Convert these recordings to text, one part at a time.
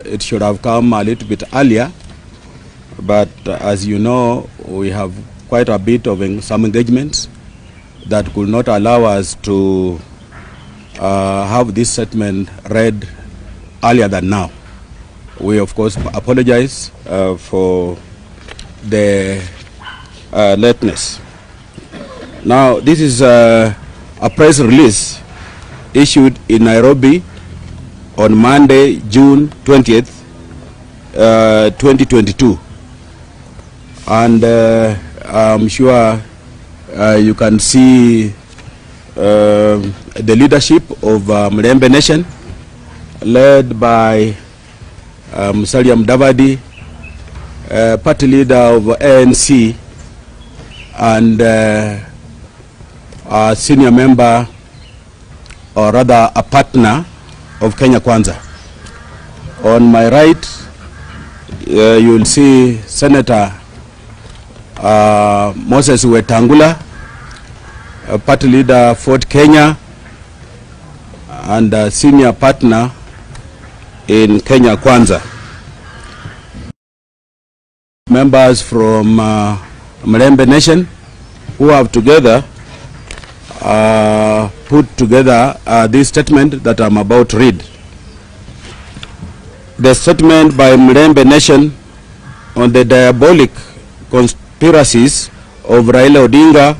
it should have come a little bit earlier, but as you know, we have quite a bit of some engagements that could not allow us to have this statement read earlier than now. We of course apologize for the lateness. Now, this is a press release issued in Nairobi on Monday, June 20th, 2022. And I'm sure you can see the leadership of Mulembe Nation, led by Musalia Mudavadi, party leader of ANC, and a senior member, or rather a partner of Kenya Kwanza. On my right, you will see Senator Moses Wetangula, party leader Ford Kenya, and a senior partner in Kenya Kwanza. Members from Mulembe Nation who have together put together this statement that I'm about to read. The statement by Mulembe Nation on the diabolic conspiracies of Raila Odinga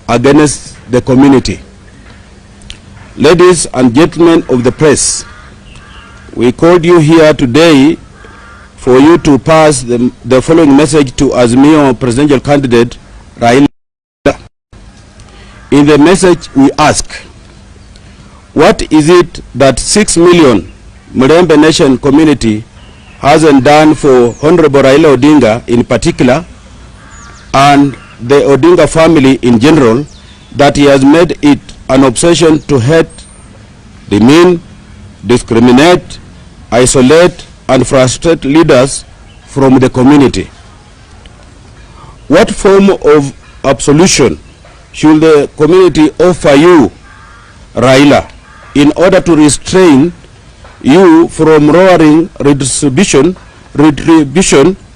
against the community. Ladies and gentlemen of the press, we called you here today for you to pass the following message to Azimio presidential candidate Raila. In the message we ask, what is it that 6 million Mulembe Nation community hasn't done for Honorable Raila Odinga in particular, and the Odinga family in general, that he has made it an obsession to hate, demean, discriminate, isolate, and frustrate leaders from the community? What form of absolution should the community offer you, Raila, in order to restrain you from roaring retribution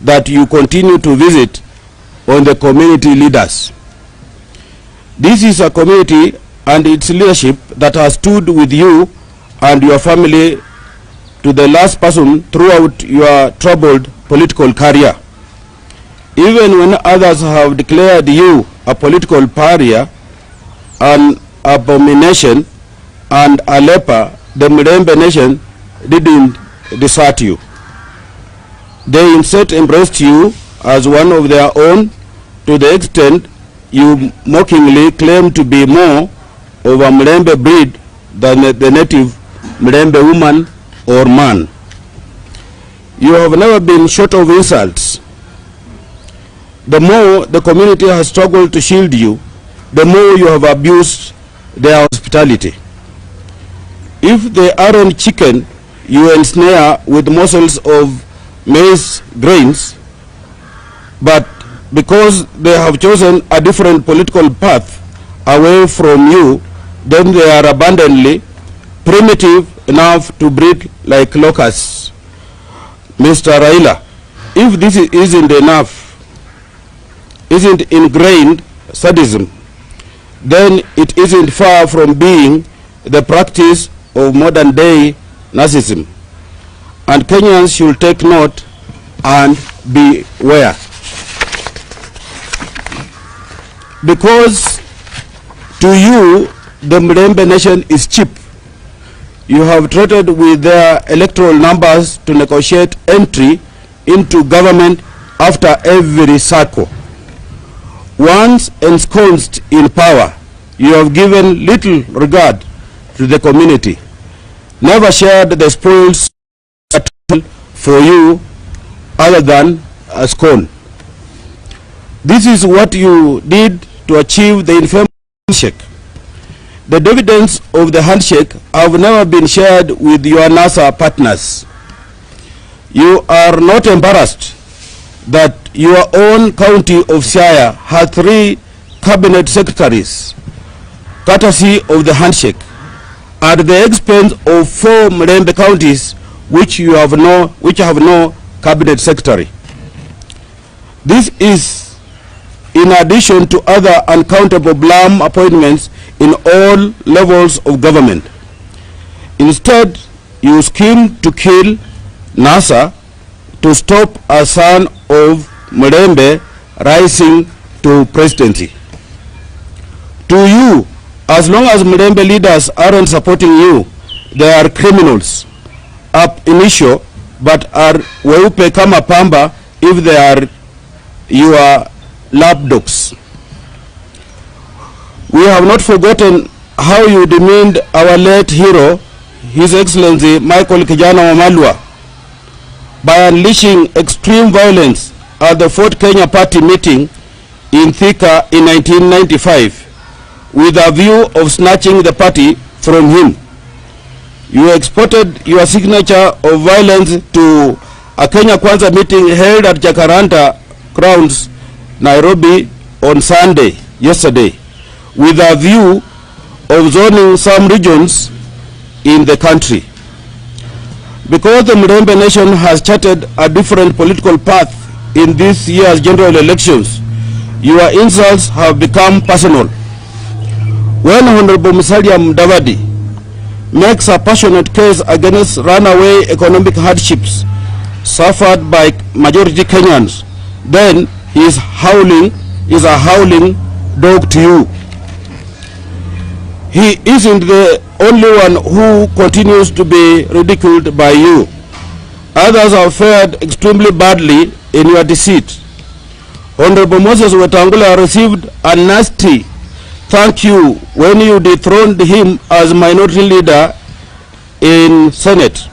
that you continue to visit on the community leaders? This is a community and its leadership that has stood with you and your family to the last person throughout your troubled political career. Even when others have declared you a political pariah, an abomination, and a leper, the Mulembe Nation didn't desert you. They instead embraced you as one of their own, to the extent you mockingly claim to be more of a Mulembe breed than the native Mulembe woman or man. You have never been short of insults. The more the community has struggled to shield you, the more you have abused their hospitality. If they aren't chicken you ensnare with morsels of maize grains, but because they have chosen a different political path away from you, then they are abundantly primitive enough to breed like locusts. Mr. Raila, if this isn't enough, isn't ingrained sadism, then it isn't far from being the practice of modern day narcissism. And Kenyans should take note and beware. Because to you, the Mulembe Nation is cheap. You have traded with their electoral numbers to negotiate entry into government after every cycle. Once ensconced in power, you have given little regard to the community, never shared the spoils for you other than a scorn. This is what you did to achieve the infamous handshake. The dividends of the handshake have never been shared with your NASA partners. You are not embarrassed that your own county of Siaya has 3 cabinet secretaries, courtesy of the handshake, at the expense of 4 Mulembe counties which have no cabinet secretary. This is in addition to other uncountable blam appointments in all levels of government. Instead, you scheme to kill NASA to stop a son of Mulembe rising to presidency. To you, as long as Mulembe leaders aren't supporting you, they are criminals ab initio, but are weupe kama pamba if they are your lapdogs. We have not forgotten how you demeaned our late hero, His Excellency Michael Kijana Wamalwa, by unleashing extreme violence at the Fort Kenya Party meeting in Thika in 1995 with a view of snatching the party from him. You exported your signature of violence to a Kenya Kwanza meeting held at Jacaranda Grounds, Nairobi on Sunday, yesterday, with a view of zoning some regions in the country. Because the Mulembe nation has charted a different political path in this year's general elections, your insults have become personal. When Honorable Musalia Mudavadi makes a passionate case against runaway economic hardships suffered by majority Kenyans, then he is a howling dog to you. He isn't the only one who continues to be ridiculed by you. Others have fared extremely badly in your deceit. Honorable Moses Wetangula received a nasty thank you when you dethroned him as minority leader in Senate.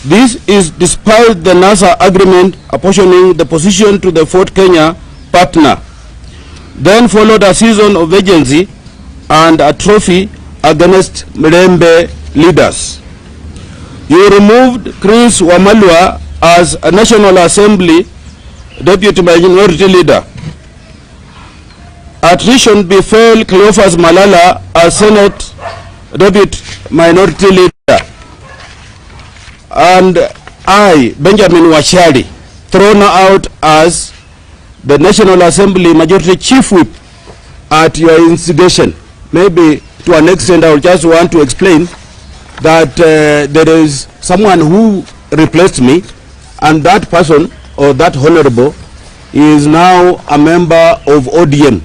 This is despite the NASA agreement apportioning the position to the Fort Kenya partner. Then followed a season of agency and a trophy against Mulembe leaders. You removed Chris Wamalwa as a National Assembly Deputy Minority Leader. Attrition befell Cleophas Malala as Senate Deputy Minority Leader. And I, Benjamin Wachali, thrown out as the National Assembly Majority Chief Whip at your instigation. Maybe to an extent I will just want to explain that there is someone who replaced me, and that person or that honorable is now a member of ODM,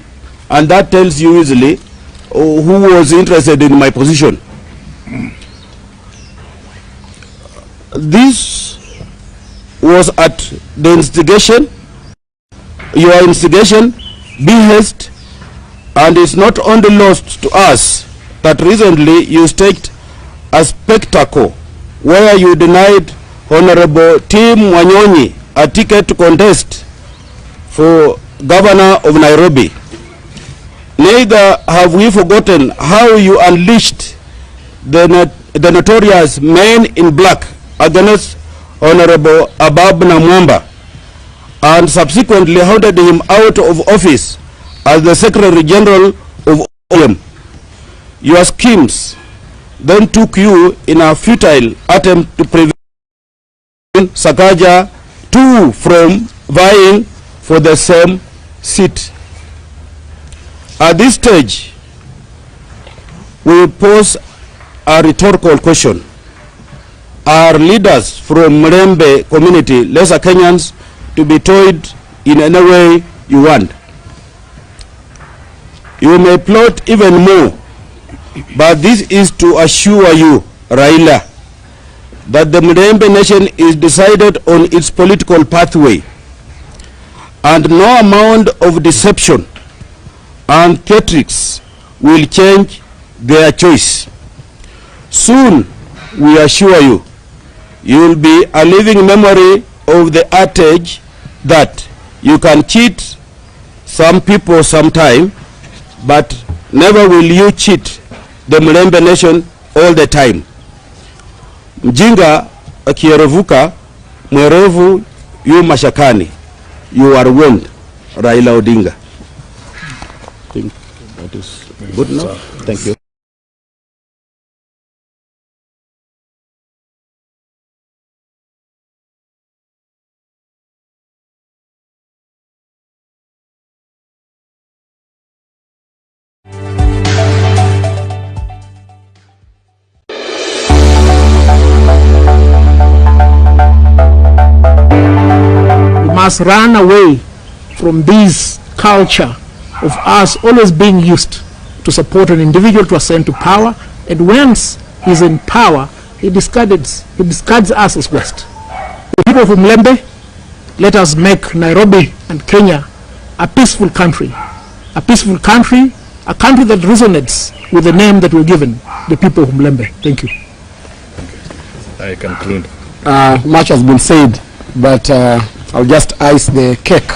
and that tells you easily who was interested in my position. This was at the instigation, your instigation, behest, and it's not only lost to us that recently you staged a spectacle where you denied Honorable Tim Wanyonyi a ticket to contest for governor of Nairobi. Neither have we forgotten how you unleashed the notorious Men in Black against Honorable Abab Namwamba and subsequently hounded him out of office as the Secretary General of ODM. Your schemes then took you in a futile attempt to prevent Sakaja too from vying for the same seat. At this stage, we pose a rhetorical question. Are leaders from Mulembe community, lesser Kenyans, to be toyed in any way you want? You may plot even more, but this is to assure you, Raila, that the Mulembe nation is decided on its political pathway, and no amount of deception and theatrics will change their choice. Soon, we assure you, you will be a living memory of the adage that you can cheat some people sometime, but never will you cheat the Mulembe nation all the time. Mjinga akierevuka, mwerevu yu mashakani. You are warned, Raila Odinga. I think that is good enough. Thank you. must run away from this culture of us always being used to support an individual to ascend to power, and once he's in power, he discards us as West. The people of Mulembe, let us make Nairobi and Kenya a peaceful country. A peaceful country, a country that resonates with the name that we're given, the people of Mulembe. Thank you. I conclude. Much has been said, but I'll just ice the cake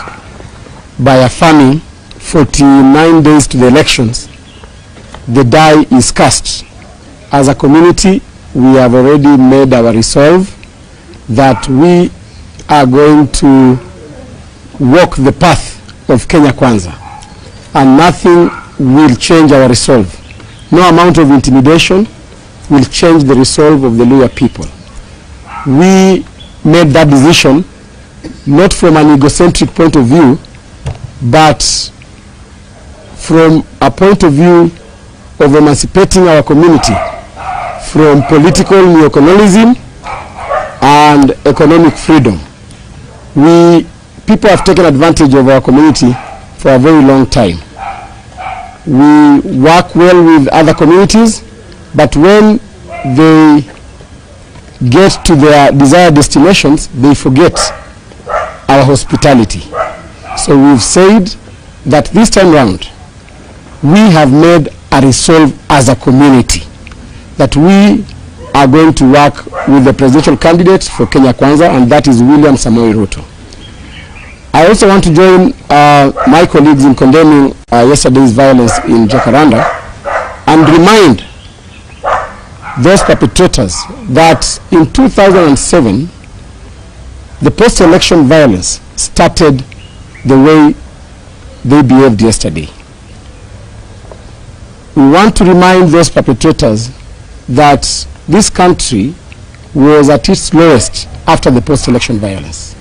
by affirming 49 days to the elections, the die is cast. As a community, we have already made our resolve that we are going to walk the path of Kenya Kwanza, and nothing will change our resolve. No amount of intimidation will change the resolve of the Luhya people. We made that decision not from an egocentric point of view, but from a point of view of emancipating our community from political neocolonialism and economic freedom. People have taken advantage of our community for a very long time. We work well with other communities, but when they get to their desired destinations, they forget our hospitality. So we've said that this time round, we have made a resolve as a community that we are going to work with the presidential candidate for Kenya Kwanza, and that is William Samoei Ruto. I also want to join my colleagues in condemning yesterday's violence in Jacaranda and remind those perpetrators that in 2007, the post-election violence started the way they behaved yesterday. We want to remind those perpetrators that this country was at its lowest after the post-election violence.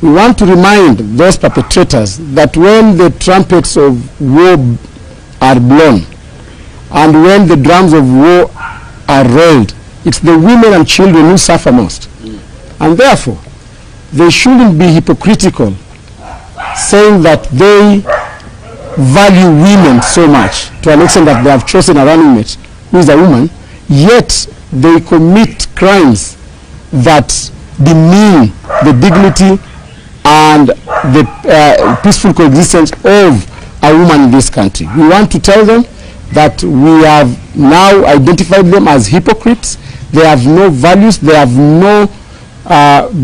We want to remind those perpetrators that when the trumpets of war are blown and when the drums of war are rolled, it's the women and children who suffer most. And therefore, they shouldn't be hypocritical saying that they value women so much to an extent that they have chosen a running mate who is a woman, yet they commit crimes that demean the dignity and the peaceful coexistence of a woman in this country. We want to tell them that we have now identified them as hypocrites. They have no values, they have no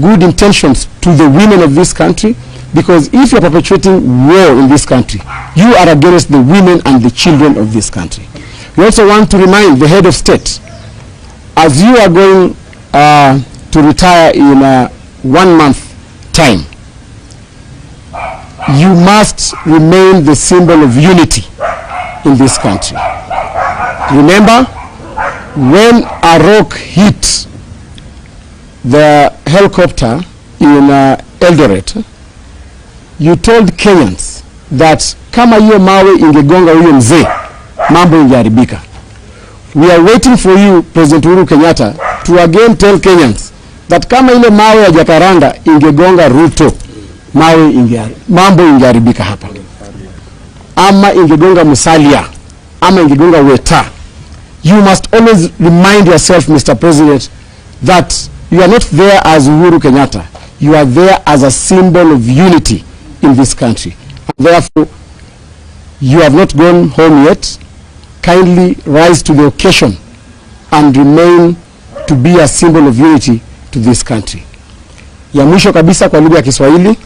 good intentions to the women of this country, because if you're perpetuating war in this country, you are against the women and the children of this country. We also want to remind the head of state, as you are going to retire in 1 month time, you must remain the symbol of unity in this country. Remember, when a rock hit the helicopter in Eldoret, you told Kenyans that kama hiyo mawe ingegonga huyo mzee, mambo ingeharibika. We are waiting for you, President Uhuru Kenyatta, to again tell Kenyans that kama ile mawe ya Jacaranda ingegonga Ruto, mambo ingeharibika hapa. Ama ingegonga Musalia, ama ingegonga Weta. You must always remind yourself, Mr. President, that you are not there as Uhuru Kenyatta. You are there as a symbol of unity in this country. And therefore, you have not gone home yet. Kindly rise to the occasion and remain to be a symbol of unity to this country. Ya mwisho kabisa kwa lugha ya Kiswahili,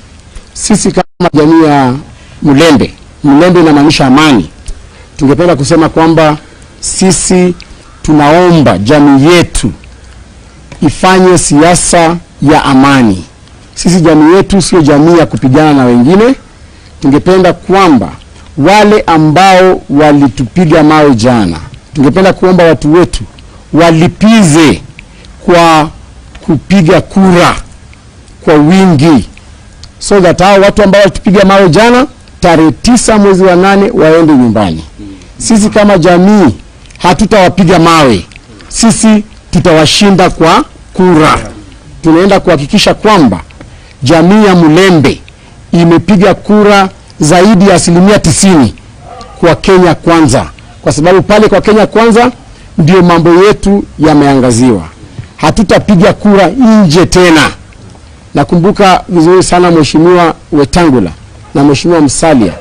sisi kama jamii ya Mulembe, Mulembe inamaanisha amani. Tungependa kusema kwamba sisi tunaomba jamii yetu ifanye siasa ya amani. Sisi jamii yetu sio jamii ya kupigana na wengine. Tungependa kwamba wale ambao walitupiga mawe jana, tungependa kuomba watu wetu walipize kwa kupiga kura kwa wingi, so that hao watu ambao walitupiga mawe jana tarehe 9 mwezi wa 8 waende nyumbani. Sisi kama jamii hatutawapiga mawe, sisi tutawashinda kwa kura. Tunaenda kuhakikisha kwamba jamii ya Mulembe imepiga kura zaidi ya 90% kwa Kenya Kwanza, kwa sababu pale kwa Kenya Kwanza ndio mambo yetu yameangaziwa. Hatutapiga kura nje tena. Nakumbuka vizuri sana Mheshimiwa Wetangula na Mheshimiwa Musalia,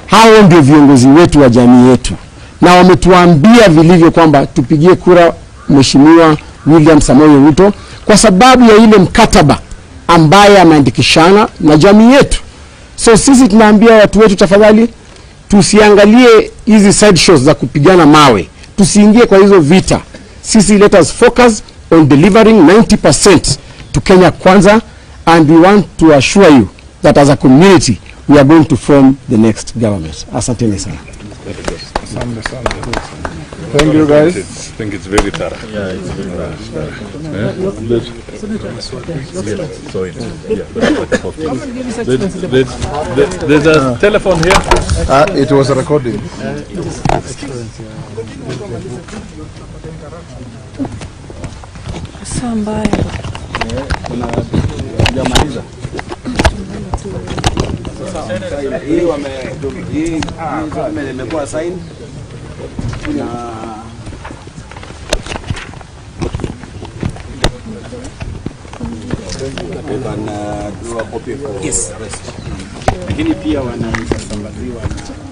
hao ndio viongozi wetu wa jamii yetu, na wametuambia vilivyo kwamba tupigie kura Mheshimiwa William Samoei Ruto kwa sababu ya ile mkataba ambaye ameandikishana na jamii yetu. So sisi tunaambia watu wetu, tafadhali tusiangalie hizi side shows za kupigana mawe, tusiingie kwa hizo vita. Sisi let us focus on delivering 90% to Kenya Kwanza, and we want to assure you that as a community we are going to form the next government. Asanteni sana. Thank you, guys. I think it's very thorough. Yeah, it's very thorough. There's a telephone here. It was a recording. Imekuwa sign na yes, lakini pia wanasambaziwa na